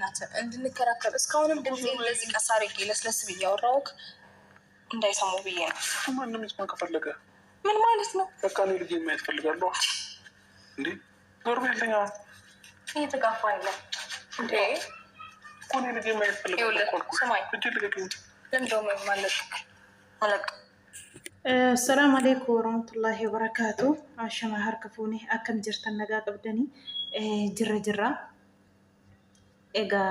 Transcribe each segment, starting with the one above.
በእናትህ እንድንከራከር እስካሁንም ድምጼ እንደዚህ ቀስ አድርጌ ለስለስ ብዬ አወራሁህ እንዳይሰሙ ብዬ ነው። ማንም ይስማ ከፈለገ ምን ማለት ነው? በቃ እኔ ልጄ ማየት ፈልጋለሁ። እንዴ ዞር በልተኛ እየተጋፋ አይደለም እንዴ? እኔ ልጄ ማየት ፈልጋለሁ። ስማኝ እጅ ልቀቅኝ። ለምንድነው ማለቅ السلام عليكم ورحمة الله وبركاته. عشان هركفوني أكم جرت النجاة قبدني جرة إجا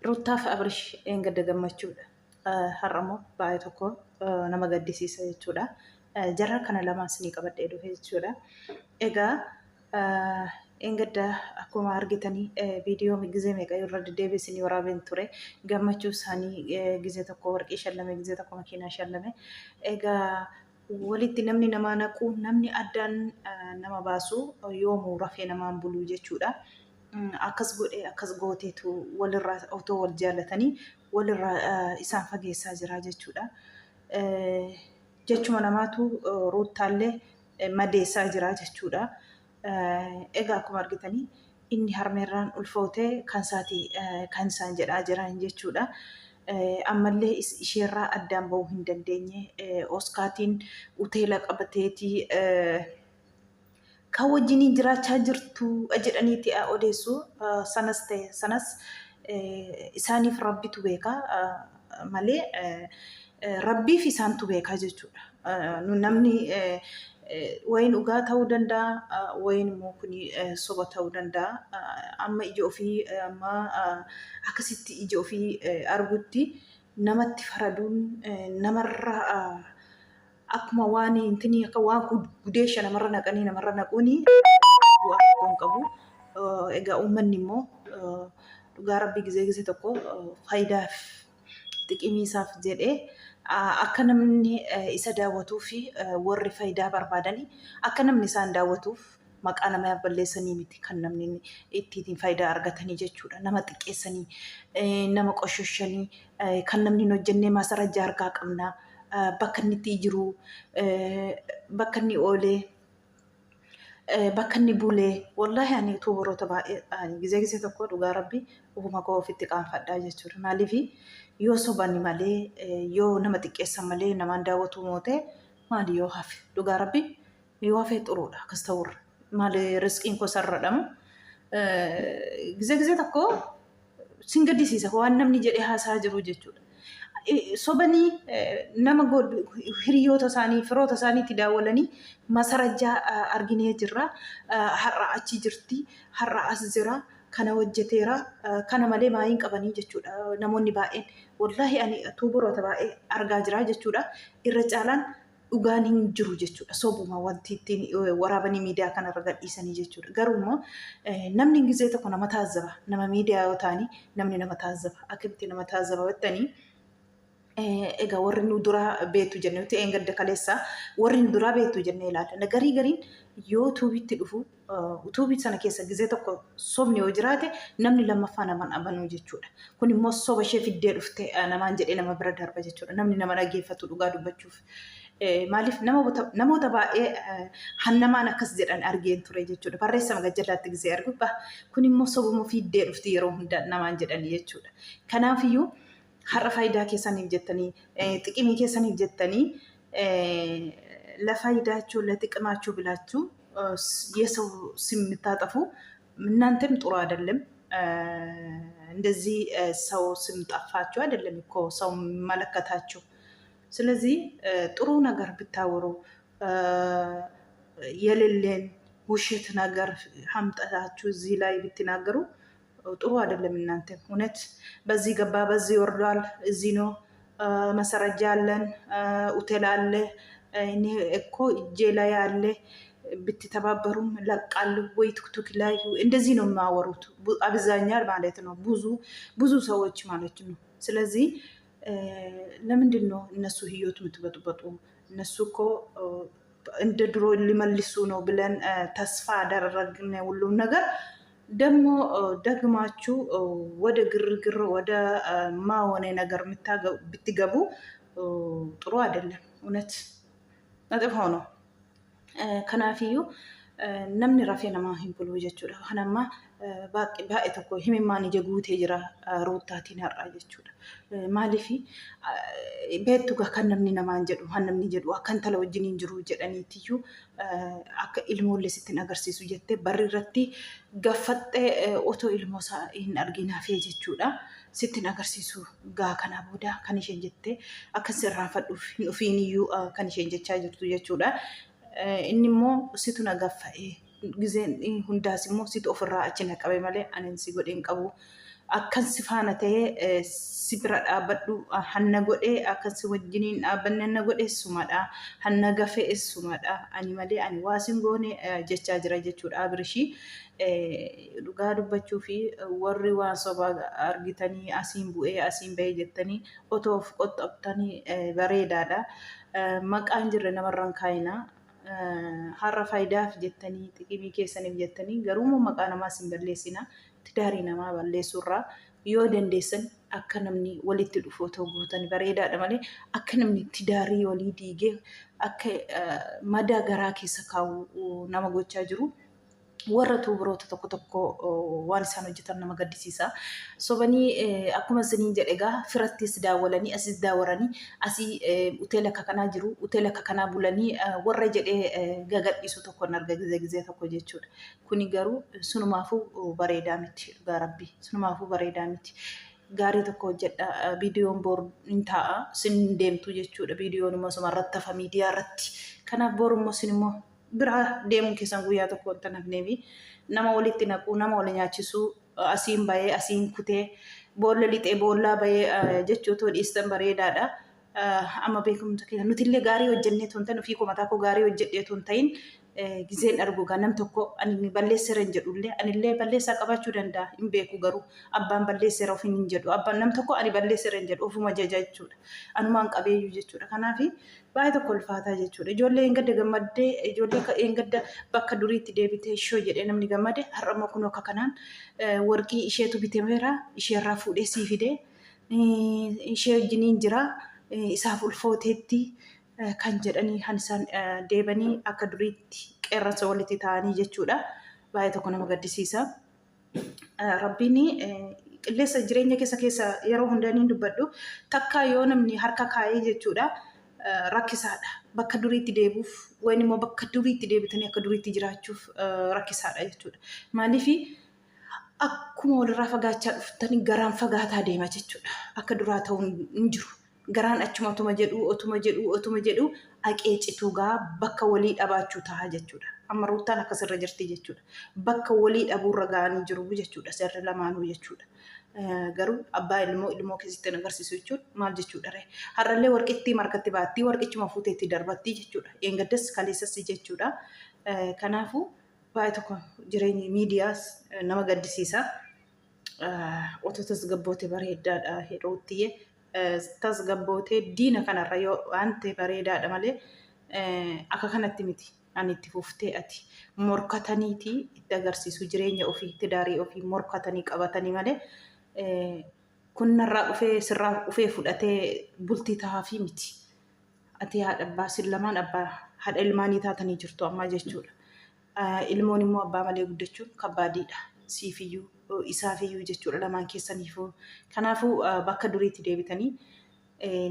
روتاف أبرش إنقد جمّشودا هرمو بعيتكو نما قد سيسة جودا جرة كان لما سني قبض إدو في جودا إجا إنقد أكو مارجتني فيديو مجزء ميكا يورد ديفيس ني ورابين توري جمّشو ساني جزء تكو ورك إيشلمي جزء تكو مكينة إيشلمي إجا ولدي نمني نما نكو نمني أدان نما باسو يوم ورافي نما بلوجة جودا akkas gooteetu walirraa otoo wal jaalatanii walirraa isaan fageessaa jira jechuudha. Jechuma namaatu ruuttaallee madeessaa jira jechuudha. Egaa akkuma argitanii inni harmeerraan ulfootee kan isaan jedhaa jiran jechuudha. Ammallee isheerraa addaan bahuu hin dandeenye Oskaatiin uteela qabateetii kan wajjiniin jiraachaa jirtu jedhaniiti odeessu sanas isaaniif rabbitu beeka malee rabbiif isaantu beeka jechuudha. Namni wayin dhugaa ta'uu danda'a wayin immoo kuni soba ta'uu danda'a. Amma ija ofii amma akkasitti ija ofii argutti namatti faraduun namarra akkuma waan intini akka waan gudeesha namarra naqanii namarra naquuni waan qabu. Egaa uummanni immoo dhugaa rabbii gizee tokko faayidaaf xiqqimiisaaf jedhee akka namni isa daawwatuu fi warri faayidaa barbaadanii akka namni isaan daawwatuuf maqaa nama balleessanii miti kan namni ittiin faayidaa argatanii jechuudha. Nama xiqqeessanii nama qoshoshanii kan namni hin hojjennee maasarajjaa argaa qabna. Bakka inni itti jiru bakka inni oolee bakka inni bulee wallahi ani tuubaroota baay'ee gizee tokko dhugaa rabbii ufuma koo ofitti qaanfadhaa jechuudha. Maaliif yoo sobanni malee yoo nama xiqqeessan malee namaan daawwatu mootee maali yoo hafe dhugaa rabbii yoo hafe xuruudha akkas ta'urra maali riskiin koo sarradhamu gizee tokko sin gaddisiisa waan namni jedhee haasaa jiru jechuudha. Sobanii nama hiriyoota isaanii firoota isaaniitti daawwalanii masarajjaa arginee jirra. Har'a achi jirti, har'a as jira, kana hojjeteera, kana malee maayiin qabanii jechuudha. Namoonni baay'een wallahi ani tuubaroota baay'ee argaa jira jechuudha. Irra caalaan dhugaan hin jiru jechuudha. Sobuma wanti ittiin waraabanii miidiyaa kanarra gadhiisanii jechuudha. Garuu immoo namni gizee tokko nama taazzaba. Nama miidiyaa yoo ta'anii namni nama taazzaba. Akkamitti nama taazzaba jettanii egaa warri nu dura beektu jennee nuti engadda kaleessa warri nu dura beektu jennee ilaalla. Gariin yoo tuubitti dhufu tuubii sana keessa gizee tokko sobni yoo jiraate namni lammaffaa namaan abanuu jechuudha. Kun immoo soba ishee fiddee dhufte namaan jedhee nama bira darba jechuudha. Namni nama dhaggeeffatu dhugaa dubbachuuf. Maaliif namoota baay'ee hannamaan akkas jedhan argeen ture jechuudha. Barreessa magajjalaatti gizee argu kun immoo sobuma fiddee dhufti yeroo hunda namaan jedhani jechuudha. Kanaafiyyuu har'a faayidaa keessaniif jettanii xiqqimii keessaniif jettanii ለፋይዳችሁ ለጥቅማችሁ ብላችሁ የሰው ስም የምታጠፉ እናንተም ጥሩ አይደለም። እንደዚህ ሰው ስም ጠፋችሁ አይደለም እኮ ሰው መለከታችሁ። ስለዚህ ጥሩ ነገር ብታወሩ የሌለን ውሸት ነገር ሐምጣታችሁ እዚህ ላይ ብትናገሩ ጥሩ አይደለም። እናንተ እውነት በዚህ ገባ በዚህ ወርዷል እዚህ ነው መሰረጃ አለን ሆቴል አለ እኔ እኮ እጄ ላይ አለ ብትተባበሩም ለቃሉ ወይ ቲክቶክ ላይ እንደዚህ ነው የሚያወሩት አብዛኛው ማለት ነው ብዙ ሰዎች ማለት ነው። ስለዚህ ለምንድን ነው እነሱ ህይወት የምትበጥበጡ? እነሱ እኮ እንደ ድሮ ሊመልሱ ነው ብለን ተስፋ አደረግን ሁሉም ነገር ደግሞ ደግማችሁ ወደ ግርግር ወደ ማወኔ ነገር ብትገቡ ጥሩ አይደለም። እውነት ነጥፋው ነው። ከናፊዩ namni rafee namaa hin bulu jechuudha. Kanamma baay'ee tokko himimmaan ija guutee jira ruuttaatiin har'aa jechuudha. Maaliif beektu kan namni namaan jedhu kan namni jedhu akka intala wajjiniin jiru jedhaniitiyyuu akka ilmoollee sittiin agarsiisu jettee barri irratti gaffattee otoo ilmoo isaa hin arginaafee jechuudha. Sittiin agarsiisu gaa kanaa booda kan isheen jettee akka sirraanfadhuuf hin ofiiniyyuu kan isheen jechaa jirtu jechuudha. Inni immoo situ na gaffa'ee gizeen hundaas immoo situ ofirraa achi na qabe malee ani si godheen qabu. Akkan si faana ta'ee si bira dhaabbadhu hanna godhee akkan si wajjiniin dhaabbanne hanna godhee sumadha. Hanna gafee sumadha. Ani malee ani waasin goone jechaa jira jechuudha. Abirishii dhugaa dubbachuu fi warri waan sobaa argitanii asiin bu'ee asiin bahee jettanii otoo of qoxxabtanii bareedaadha. Maqaan jirre namarraan kaayinaa. Har'a faayidaaf jettanii xiqimii keessaniif jettanii garuu maqaa namaa sin balleessina. Tidaarii namaa balleessurraa yoo dandeessan akka namni walitti dhufu otoo guutanii bareedaadha malee akka namni tidaarii walii diigee akka madaa garaa keessa kaa'u nama gochaa jiru. Warra tuubiroota tokko tokko waan isaan hojjetan nama gaddisiisa. Sobanii akkuma isiniin jedhe egaa firattis daawwalanii asis daawwaranii asii hoteela akka kanaa jiru hoteela akka kanaa bulanii warra jedhee gagadhiisu tokko hin arga gizee tokko jechuudha. Kuni garuu sunumaafuu bareedaa miti dhugaa rabbii sunumaafuu bareedaa miti. Gaarii tokko hojjedha viidiyoon boru hin taa'a sin deemtu jechuudha. Viidiyoon immoo suma irratti hafa miidiyaa irratti. Kanaaf boru immoo sin immoo biraa deemuun keessan guyyaa tokko wanta nafneefi nama walitti naquu nama wal nyaachisuu asiin bahee asiin kutee boolla lixee boollaa bahee jechuutoo dhiistan bareedaadha. Amma beekumsa keessa nuti illee gaarii hojjennee toontan ofii komataa koo gaarii hojjedhee toontayin gizeen arguugaa nam tokko ani balleesseera hin jedhullee anillee balleessaa qabaachuu danda'a hin beeku garuu abbaan balleesseera ofiin hin jedhu abbaan nam tokko ani balleesseera hin jedhu ofuma jaja jechuudha. Anumaan qabeeyyuu jechuudha. Kanaafi baay'ee tokko ulfaataa jechuudha. Ijoollee hin gadda gammaddee ijoollee hin gadda bakka duriitti deebitee ishoo jedhee namni gammade har'a immoo kun akka kanaan warqii isheetu bitameera isheerraa fuudhee sii fidee ishee wajjiniin jira isaaf ulfooteetti kan jedhanii kan isaan deebanii akka duriitti qeerransa walitti ta'anii jechuudha. Baay'ee tokko nama gaddisiisa. Rabbiin qilleessa jireenya keessa yeroo hundanii dubbadhu takkaa yoo namni harka kaayee jechuudha. Rakkisaadha. Bakka duriitti deebuuf waan immoo bakka duriitti deebitanii akka duriitti jiraachuuf rakkisaadha jechuudha. Maaliif akkuma walirraa fagaachaa dhuftanii garaan fagaataa deema jechuudha. Akka duraa ta'uu hin jiru. Garaan achuma otuma jedhu haqee cituugaa bakka walii dhabaachuu ta'a jechuudha. Amma ruutaan akkasirra jirti jechuudha. Bakka walii dhabuurra ga'anii jiru jechuudha. Sirri lamaanuu jechuudha. Garuu abbaa ilmoo keessatti agarsiisu jechuun maal jechuudha ree. Har'allee warqitti markatti baattii warqichuma fuuteetti darbattii jechuudha. Eengaddas kaleessas jechuudha. Kanaafuu baay'ee tokko jireenyi miidiyaas nama gaddisiisa. Otoo tasgabbootee bareeddaadha hedhoottiyee. Tasgabbootee diina kanarra yoo waan ta'e bareedaadha malee akka kanatti miti. Ani itti fuftee ati morkataniiti itti agarsiisu jireenya ofii tidaarii ofii morkatanii qabatanii malee kun narraa dhufee sirraa dhufee fudhatee bultii taa'aafii miti. Ati haadha abbaa sin lamaan abbaa haadha ilmaanii taatanii jirtu amma jechuudha. Ilmoon immoo abbaa malee guddachuun kabbaadiidha. Siifiyyuu isaafiyyuu jechuudha lamaan keessaniifuu. Kanaafuu bakka duriitti deebitanii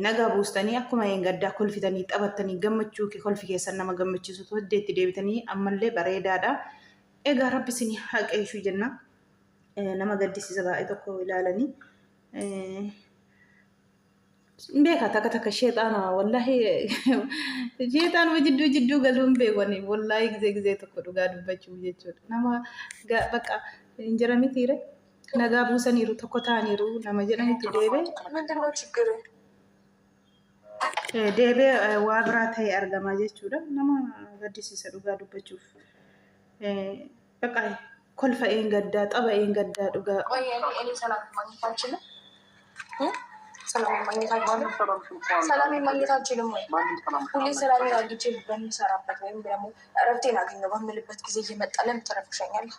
nagaa buustanii akkuma gaddaa kolfitanii taphattanii gammachuu kolfi keessan nama gammachiisu hojjeetti deebitanii ammallee bareedaadha. Egaa rabbi isin haqeeshuu jenna. Nama gaddisiisa baay'ee tokko ilaalanii. Beekaa takka sheexaana wallahi sheexaanuma jidduu galuun beekani wallahi gizee tokko dhugaa dubbachuu jechuudha. Nama bakka hin jira mitiire nagaa buusaniiru tokko ta'aniiru nama jedhanitti deebee waa biraa ta'e argamaa jechuudha. Nama gaddisiisa dhugaa dubbachuuf. Bakka kolfa gaddaa xaba gaddaa dhugaa. ሰላም ማግኘት አልችልም ወይ? ሁሌ ሰላም አግኝቼ በምሰራበት ወይም ደግሞ እረፍቴን አገኘሁ በምልበት ጊዜ እየመጣ ለምን ትረብሸኛለህ?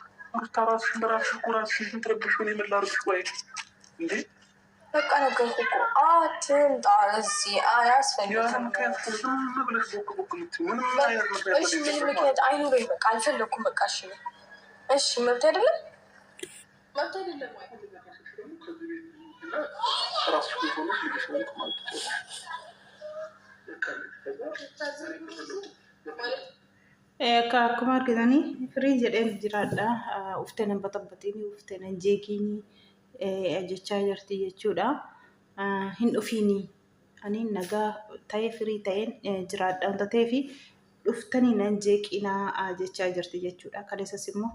በቃ ነገርኩህ እኮ አትምጣ እዚህ አያስፈልግም። እሺ ምን ምክንያት አይኑረኝ። በቃ አልፈለኩም። በቃ እሺ መብት አይደለም ራስሽ ቤት ሆነሽ ልጅሽ ቤት ማለት akkuma argitanii firii jedheen jiraadha. Uffata nan baxabbatiin uffata nan jeekiin jechaa jirti jechuudha. Hin dhufiini ani nagaa ta'ee firii ta'een jiraadha wanta ta'eef dhuftanii nan jeeqinaa jechaa jirti jechuudha. Kaleessas immoo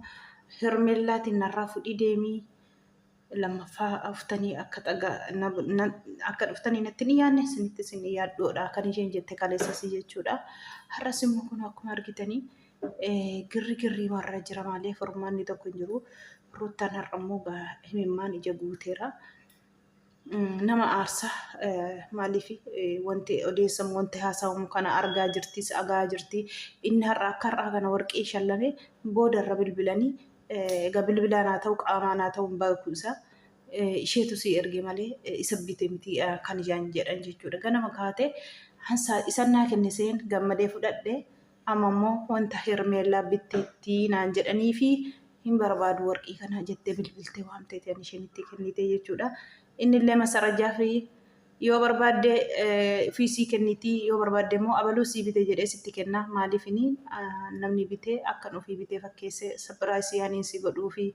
hermeellaatiin narraa fudhii deemii lammaffaa dhuftanii akka dhuftanii natti ni yaadne isinitti isin yaaddoodha kan isheen jette kaleessas jechuudha. Har'as immoo kun akkuma argitanii girri warra jira malee furmaanni tokko hin jiru. Ruuttaan har'a immoo himimmaan ija guuteera. Nama aarsaa maaliif wanti odeessamu wanti haasawamu kana argaa jirtis agaa jirti. Inni har'a akka har'aa kana warqee shallame boodarra bilbilanii egaa bilbilaan haa ta'u qaamaan haa ta'u hin beeku isa. Isheetu si erge malee isa bite miti kan ijaan jedhan jechuudha. Ganama kaatee isan naa kenne seen gammadee fudhadhe amma immoo wanta hermeellaa bitteetti naan jedhanii fi hin barbaadu warqii kana jettee bilbiltee waamtee ta'an isheen itti kennite jechuudha. Inni illee masarajaa fi yoo barbaadde fiisii kennitii yoo barbaadde immoo abaluu sii bite jedhee sitti kenna. Maaliif namni bitee akkan ofii bitee fakkeessee sapiraayisii yaaniin si godhuu fi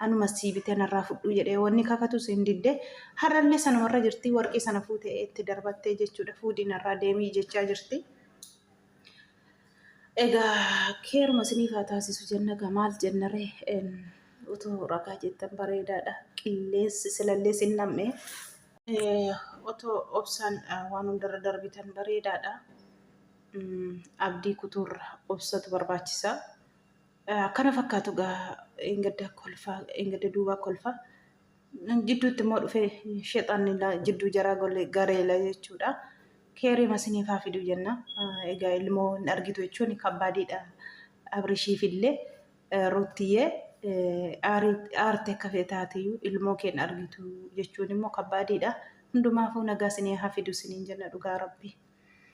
anuma sii bitee narraa fudhuu jedhee wanni kakatu siin didde har'allee sanumarra jirti warqii sana fuutee itti darbattee jechuudha. Fuudhiin irraa deemii jechaa jirti. Egaa keeruma isiniif haa taasisu jenna maal jennaree otoo ragaa jettan bareedaadha. Qilleensi silallee sin nam'e otoo obsaan waan hundarra darbitan bareedaadha. Abdii kutuurra obsatu barbaachisa. Akkana fakkaatu engedda duubaa kolfaa. Jidduutti immoo dhufee sheexanni jidduu jaraa gareela jechuudha. Keerima isiniif haa fidu jenna. Egaa ilmoo hin argitu jechuun kabbaadiidha. Abrishiif illee ruuttiyyee aartee akka feetaateyyuu ilmoo keen argitu jechuun immoo kabbaadiidha. Hundumaafuu nagaa isinii haa fidu isiniin jenna dhugaa rabbi.